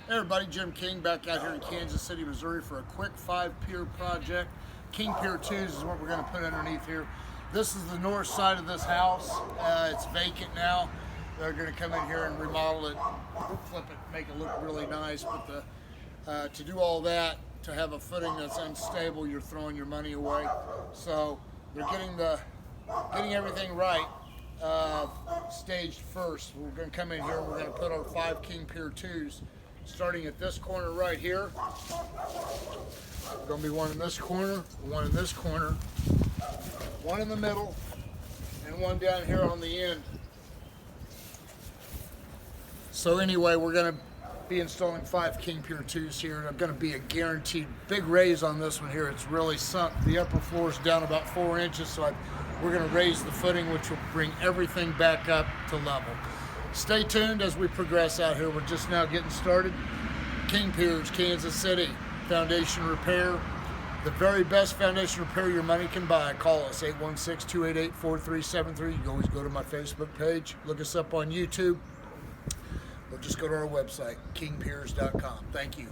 Hey everybody, Jim King back out here in Kansas City, Missouri for a quick 5-pier project. King Pier II is what we're going to put underneath here. This is the north side of this house. It's vacant now. They're going to come in here and remodel it, flip it, make it look really nice. But to do all that, to have a footing that's unstable, you're throwing your money away. So they're getting everything right. Staged first. We're going to come in here and we're going to put our 5 King Pier IIs starting at this corner right here. There's going to be one in this corner, one in this corner, one in the middle, and one down here on the end. So anyway, we're going to be installing 5 King Pier IIs here. There's going to be a guaranteed big raise on this one here. It's really sunk. The upper floor is down about 4 inches, so we're going to raise the footing, which will bring everything back up to level. Stay tuned as we progress out here. We're just now getting started. King Piers, Kansas City, foundation repair. The very best foundation repair your money can buy. Call us, 816-288-4373. You can always go to my Facebook page. Look us up on YouTube. Or just go to our website, kingpiers.com. Thank you.